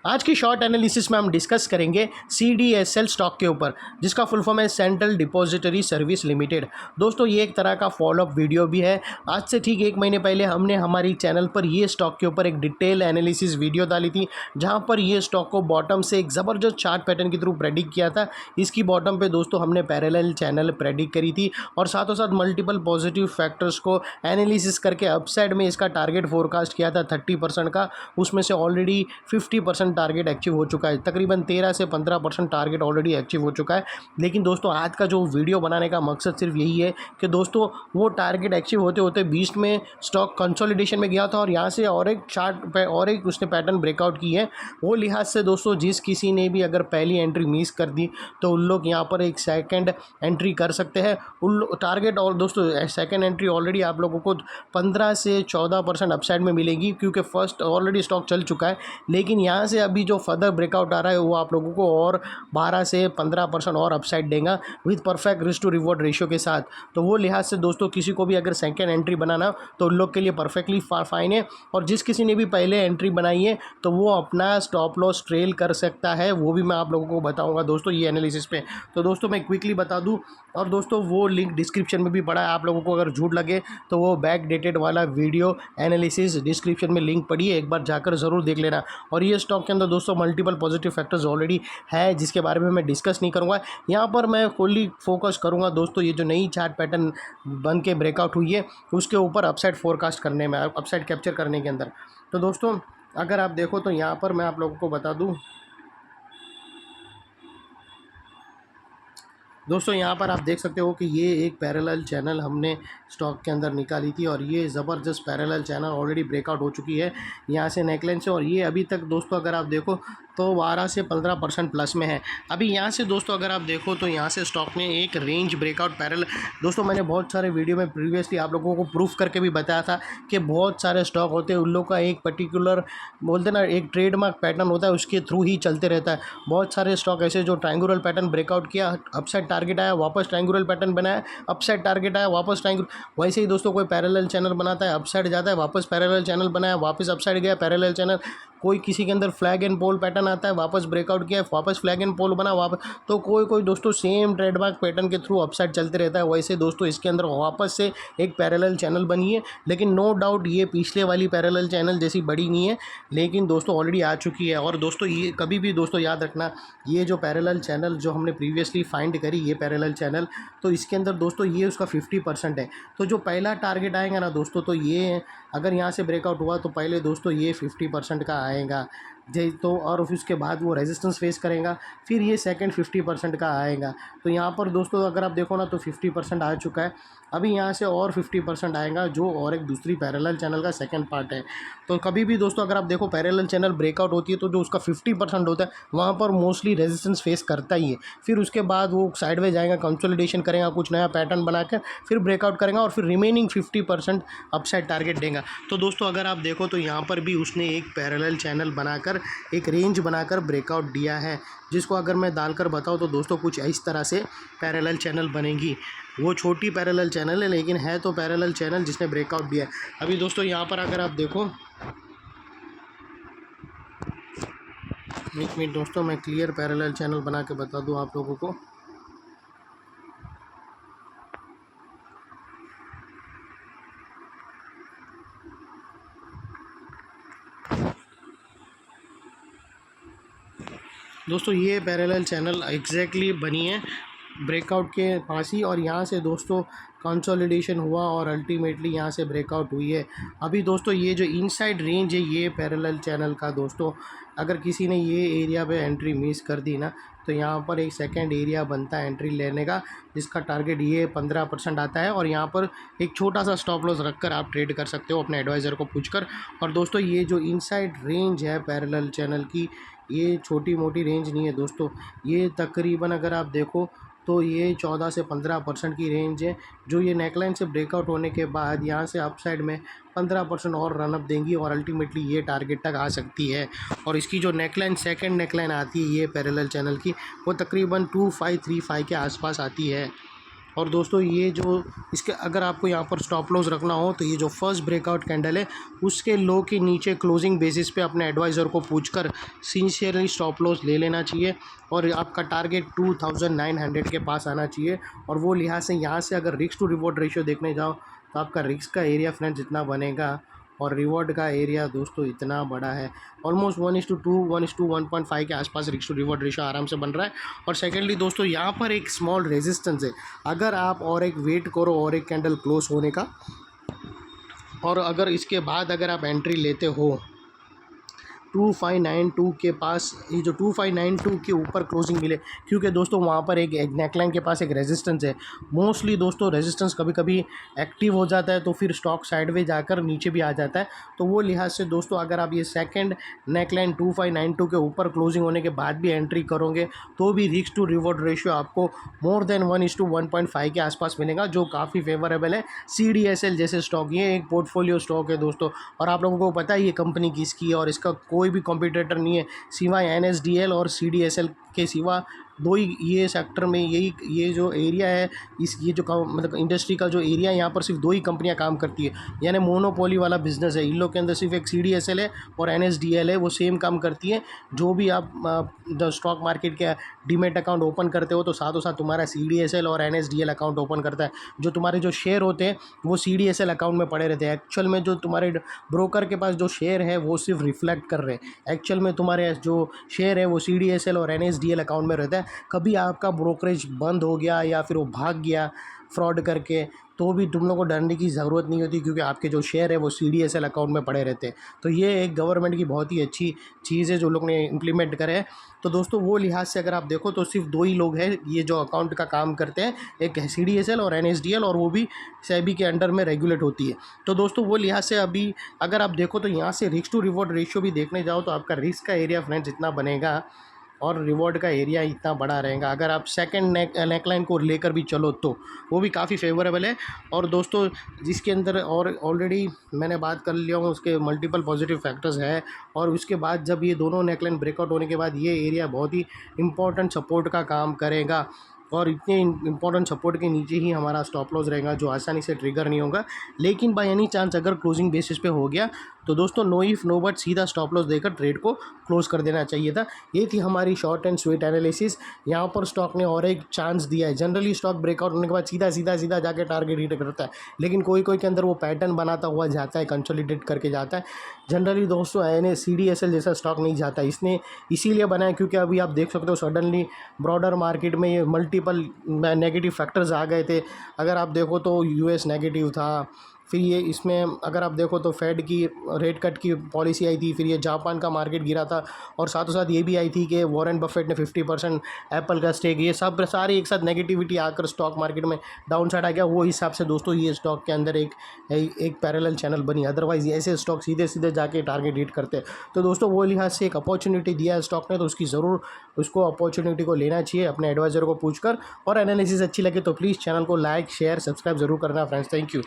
आज की short analysis में हम डिस्कस करेंगे CDSL स्टॉक के ऊपर, जिसका फुल फॉर्म है सेंट्रल डिपॉजिटरी सर्विस लिमिटेड। दोस्तों ये एक तरह का फॉलोअप वीडियो भी है। आज से ठीक 1 महीने पहले हमने हमारी चैनल पर ये स्टॉक के ऊपर एक डिटेल एनालिसिस वीडियो डाली थी, जहां पर ये स्टॉक को बॉटम से एक ज़बरदस्त चार्ट पैटर्न के थ्रू प्रेडिक्ट किया था। इसकी बॉटम पे दोस्तों हमने पैरेलल चैनल प्रेडिक्ट करी थी और साथों साथ मल्टीपल पॉजिटिव फैक्टर्स को एनालिसिस करके अपसाइड में इसका टारगेट फोरकास्ट किया था 30% का। उसमें से ऑलरेडी 50% टारगेट अचीव हो चुका है। तकरीबन 13 से 15% टारगेट ऑलरेडी अचीव हो चुका है। लेकिन दोस्तों आज का जो वीडियो बनाने का मकसद सिर्फ यही है कि दोस्तों वो टारगेट अचीव होते होते बीच में स्टॉक कंसोलिडेशन में गया था और यहाँ से और एक चार्ट पे और एक उसने पैटर्न ब्रेकआउट की है। वो लिहाज से दोस्तों जिस किसी ने भी अगर पहली एंट्री मिस कर दी तो उन लोग यहाँ पर एक सेकंड एंट्री कर सकते हैं। उन टारगेट और दोस्तों सेकंड एंट्री ऑलरेडी आप लोगों को 15 से 14% अपसाइड में मिलेगी, क्योंकि फर्स्ट ऑलरेडी स्टॉक चल चुका है। लेकिन यहाँ से अभी जो फर्दर ब्रेकआउट आ रहा है वो आप लोगों को और 12 से 15% और अपसाइड देगा with perfect risk to reward ratio के साथ। तो वो लिहाज से दोस्तों किसी को भी अगर सेकंड एंट्री बनाना तो उन लोग के लिए परफेक्टली फाइन है। और जिस किसी ने भी पहले एंट्री बनाई है तो वो अपना स्टॉप लॉस ट्रेल कर सकता है, वो भी मैं आप लोगों को बताऊंगा दोस्तों ये एनालिसिस पे। तो दोस्तों मैं क्विकली बता दूं, और दोस्तों वो लिंक डिस्क्रिप्शन में भी पड़ा है। आप लोगों को अगर झूठ लगे तो वो बैक डेटेड वाला वीडियो एनालिसिस डिस्क्रिप्शन में लिंक पड़ी है, एक बार जाकर ज़रूर देख लेना। और ये स्टॉक के अंदर दोस्तों मल्टीपल पॉजिटिव फैक्टर्स ऑलरेडी है, जिसके बारे में मैं डिस्कस नहीं करूँगा। यहाँ पर मैं फुल्ली फोकस करूँगा दोस्तों ये जो नई चार्ट पैटर्न बन के ब्रेकआउट हुई है उसके ऊपर अपसाइड फोरकास्ट करने में, अपसाइड कैप्चर करने के अंदर। तो दोस्तों अगर आप देखो तो यहाँ पर मैं आप लोगों को बता दूँ दोस्तों, यहाँ पर आप देख सकते हो कि ये एक पैरेलल चैनल हमने स्टॉक के अंदर निकाली थी और ये ज़बरदस्त पैरेलल चैनल ऑलरेडी ब्रेकआउट हो चुकी है यहाँ से नेकलाइन से। और ये अभी तक दोस्तों अगर आप देखो तो 12 से 15% प्लस में है। अभी यहाँ से दोस्तों अगर आप देखो तो यहाँ से स्टॉक में एक रेंज ब्रेकआउट पैरेलल, दोस्तों मैंने बहुत सारे वीडियो में प्रीवियसली आप लोगों को प्रूफ करके भी बताया था कि बहुत सारे स्टॉक होते हैं उन लोग का एक पर्टिकुलर बोलते ना एक ट्रेडमार्क पैटर्न होता है, उसके थ्रू ही चलते रहता है। बहुत सारे स्टॉक ऐसे जो ट्रायंगुलर पैटर्न ब्रेकआउट किया, अपसाइड टारगेट आया, वापस ट्रायंगुलर पैटर्न बनाया, अपसाइड टारगेट आया, वापस ट्रायंगुलर। वैसे ही दोस्तों कोई पैरेलल चैनल बनाता है, अपसाइड जाता है, वापस पैरेलल चैनल बनाया, वापस अपसाइड गया, पैरेलल चैनल। कोई किसी के अंदर फ्लैग एंड पोल पैटर्न आता है, वापस ब्रेकआउट किया, वापस फ्लैग एंड पोल बना, वापस। तो कोई दोस्तों सेम ट्रेडमार्क पैटर्न के थ्रू अपसाइड चलते रहता है। वैसे दोस्तों इसके अंदर वापस से एक पैरेलल चैनल बनी है, लेकिन नो डाउट ये पिछले वाली पैरेलल चैनल जैसी बड़ी नहीं है, लेकिन दोस्तों ऑलरेडी आ चुकी है। और दोस्तों ये कभी भी दोस्तों याद रखना, ये जो पैरेलल चैनल जो हमने प्रीवियसली फाइंड करी, ये पैरेलल चैनल, तो इसके अंदर दोस्तों ये उसका 50% है। तो जो पहला टारगेट आएगा ना दोस्तों, तो ये अगर यहाँ से ब्रेकआउट हुआ तो पहले दोस्तों ये 50% का आएगा तो, और फिर उसके बाद वो रेजिस्टेंस फेस करेगा, फिर ये सेकंड 50% का आएगा। तो यहाँ पर दोस्तों अगर आप देखो ना तो 50% आ चुका है। अभी यहाँ से और 50% आएगा, जो और एक दूसरी पैरेलल चैनल का सेकंड पार्ट है। तो कभी भी दोस्तों अगर आप देखो पैरेलल चैनल ब्रेकआउट होती है तो जो उसका 50% होता है वहाँ पर मोस्टली रेजिस्टेंस फेस करता ही है। फिर उसके बाद वो साइडवेज जाएगा, कंसोलिडेशन करेगा, कुछ नया पैटर्न बनाकर फिर ब्रेकआउट करेगा और फिर रिमेनिंग 50% अपसाइड टारगेट देगा। तो दोस्तों अगर आप देखो तो यहाँ पर भी उसने एक पैरेलल चैनल बनाकर एक रेंज बनाकर ब्रेकआउट दिया है, जिसको अगर मैं डालकर बताऊँ तो दोस्तों कुछ इस तरह से पैरेलल चैनल बनेगी। वो छोटी पैरेलल चैनल है, लेकिन है तो पैरेलल चैनल जिसने ब्रेकआउट दिया है। अभी दोस्तों यहाँ पर अगर आप देखो, एक मिनट दोस्तों मैं क्लियर पैरेलल चैनल बना के बता दूँ आप लोगों को। दोस्तों ये पैरेलल चैनल एग्जैक्टली बनी है ब्रेकआउट के पास ही, और यहाँ से दोस्तों कंसोलिडेशन हुआ और अल्टीमेटली यहाँ से ब्रेकआउट हुई है। अभी दोस्तों ये जो इनसाइड रेंज है ये पैरेलल चैनल का, दोस्तों अगर किसी ने ये एरिया पे एंट्री मिस कर दी ना तो यहाँ पर एक सेकंड एरिया बनता है एंट्री लेने का, जिसका टारगेट ये 15% आता है। और यहाँ पर एक छोटा सा स्टॉप लॉस रखकर आप ट्रेड कर सकते हो अपने एडवाइज़र को पूछकर। और दोस्तों ये जो इनसाइड रेंज है पैरेलल चैनल की, ये छोटी मोटी रेंज नहीं है दोस्तों, ये तकरीबन अगर आप देखो तो ये 14 से 15% की रेंज है, जो ये नेकलाइन से ब्रेकआउट होने के बाद यहाँ से अपसाइड में 15% और रनअप देंगी और अल्टीमेटली ये टारगेट तक आ सकती है। और इसकी जो नेकलाइन सेकंड नेकलाइन आती है ये पैरेलल चैनल की, वो तकरीबन 2535 के आसपास आती है। और दोस्तों ये जो इसके अगर आपको यहाँ पर स्टॉप लॉस रखना हो तो ये जो फर्स्ट ब्रेकआउट कैंडल है उसके लो के नीचे क्लोजिंग बेसिस पे अपने एडवाइज़र को पूछकर सिंसियरली स्टॉप लॉस ले लेना चाहिए और आपका टारगेट 2900 के पास आना चाहिए। और वो लिहाज से यहाँ से अगर रिस्क टू रिवॉर्ड रेशियो देखने जाओ तो आपका रिस्क का एरिया फ्रेंड्स जितना बनेगा और रिवॉर्ड का एरिया दोस्तों इतना बड़ा है, ऑलमोस्ट 1:2 1:1.5 के आसपास रिस्क टू रिवॉर्ड रेशियो आराम से बन रहा है। और सेकेंडली दोस्तों यहाँ पर एक स्मॉल रेजिस्टेंस है, अगर आप और एक वेट करो और एक कैंडल क्लोज होने का, और अगर इसके बाद अगर आप एंट्री लेते हो 2592 के पास, ये जो 2592 के ऊपर क्लोजिंग मिले, क्योंकि दोस्तों वहाँ पर एक नेकलाइन के पास एक रेजिस्टेंस है। मोस्टली दोस्तों रेजिस्टेंस कभी कभी एक्टिव हो जाता है तो फिर स्टॉक साइडवेज जाकर नीचे भी आ जाता है। तो वो लिहाज से दोस्तों अगर आप ये सेकंड नेकलाइन 2592 के ऊपर क्लोजिंग होने के बाद भी एंट्री करोगे तो भी रिस्क टू रिवॉर्ड रेशियो आपको मोर देन 1:1.5 के आसपास मिलेगा, जो काफ़ी फेवरेबल है। CDSL जैसे स्टॉक, ये एक पोर्टफोलियो स्टॉक है दोस्तों, और आप लोगों को पता है ये कंपनी किसकी है और इसका कोई भी कॉम्पिटिटर नहीं है सिवाय NSDL और CDSL के सिवा। दो ही ये सेक्टर में यही ये जो एरिया है इस ये जो मतलब इंडस्ट्री का जो एरिया है यहाँ पर सिर्फ दो ही कंपनियाँ काम करती है, यानी मोनोपोली वाला बिजनेस है। इन लोग के अंदर सिर्फ एक CDSL है और NSDL है, वो सेम काम करती है। जो भी आप स्टॉक मार्केट के डीमेट अकाउंट ओपन करते हो तो साथों साथ तुम्हारा CDSL और NSDL अकाउंट ओपन करता है। जो तुम्हारे जो शेयर होते हैं वो CDSL अकाउंट में पड़े रहते हैं। एक्चुअल में जो तुम्हारे ब्रोकर के पास जो शेयर है वो सिर्फ रिफ्लेक्ट कर रहे हैं, एक्चुअल में तुम्हारे जो शेयर है वो CDSL और NSDL अकाउंट में रहता है। कभी आपका ब्रोकरेज बंद हो गया या फिर वो भाग गया फ्रॉड करके तो भी तुम लोग को डरने की ज़रूरत नहीं होती, क्योंकि आपके जो शेयर है वो CDSL अकाउंट में पड़े रहते हैं। तो ये एक गवर्नमेंट की बहुत ही अच्छी चीज़ है जो लोग ने इम्प्लीमेंट करे है। तो दोस्तों वो लिहाज से अगर आप देखो तो सिर्फ दो ही लोग हैं ये जो अकाउंट का काम करते हैं, एक है CDSL और NSDL, और वो भी सेबी के अंडर में रेगुलेट होती है। तो दोस्तों वो लिहाज से अभी अगर आप देखो तो यहाँ से रिस्क टू रिवॉर्ड रेशियो भी देखने जाओ तो आपका रिस्क का एरिया फ्रेंड्स इतना बनेगा और रिवॉर्ड का एरिया इतना बड़ा रहेगा। अगर आप सेकंड नेकलाइन को लेकर भी चलो तो वो भी काफ़ी फेवरेबल है। और दोस्तों जिसके अंदर और ऑलरेडी मैंने बात कर लिया हूँ उसके मल्टीपल पॉजिटिव फैक्टर्स है, और उसके बाद जब ये दोनों नेकलाइन ब्रेकआउट होने के बाद ये एरिया बहुत ही इंपॉर्टेंट सपोर्ट का काम करेगा, और इतने इंपॉर्टेंट सपोर्ट के नीचे ही हमारा स्टॉप लॉस रहेगा जो आसानी से ट्रिगर नहीं होगा। लेकिन बाय एनी चांस अगर क्लोजिंग बेसिस पे हो गया तो दोस्तों नो इफ नो बट सीधा स्टॉप लॉस देकर ट्रेड को क्लोज कर देना चाहिए था। ये थी हमारी शॉर्ट एंड स्वीट एनालिसिस। यहाँ पर स्टॉक ने और एक चांस दिया है। जनरली स्टॉक ब्रेकआउट होने के बाद सीधा सीधा सीधा जाके टारगेट हिट करता है, लेकिन कोई कोई के अंदर वो पैटर्न बनाता हुआ जाता है, कंसोलिडेट करके जाता है। जनरली दोस्तों CDSL जैसा स्टॉक नहीं जाता, इसने इसीलिए बनाया क्योंकि अभी आप देख सकते हो सडनली ब्रॉडर मार्केट में ये मल्टीपल नेगेटिव फैक्टर्स आ गए थे। अगर आप देखो तो US नेगेटिव था, फिर ये इसमें अगर आप देखो तो फेड की रेट कट की पॉलिसी आई थी, फिर ये जापान का मार्केट गिरा था, और साथों साथ ये भी आई थी कि वॉरेन बफेट ने 50% एप्पल का स्टेक, ये सब सारी एक साथ नेगेटिविटी आकर स्टॉक मार्केट में डाउन साइड आ गया। वो हिसाब से दोस्तों ये स्टॉक के अंदर एक पैरेलल चैनल बनी, अदरवाइज ऐसे स्टॉक सीधे सीधे जाके टारगेट हिट करते। तो दोस्तों वो लिहाज से एक अपॉर्चुनिटी दिया है स्टॉक ने, तो उसकी ज़रूर उसको अपॉर्चुनिटी को लेना चाहिए अपने एडवाइज़र को पूछकर। और एनालिसिस अच्छी लगे तो प्लीज़ चैनल को लाइक शेयर सब्सक्राइब ज़रूर करना फ्रेंड्स। Thank you.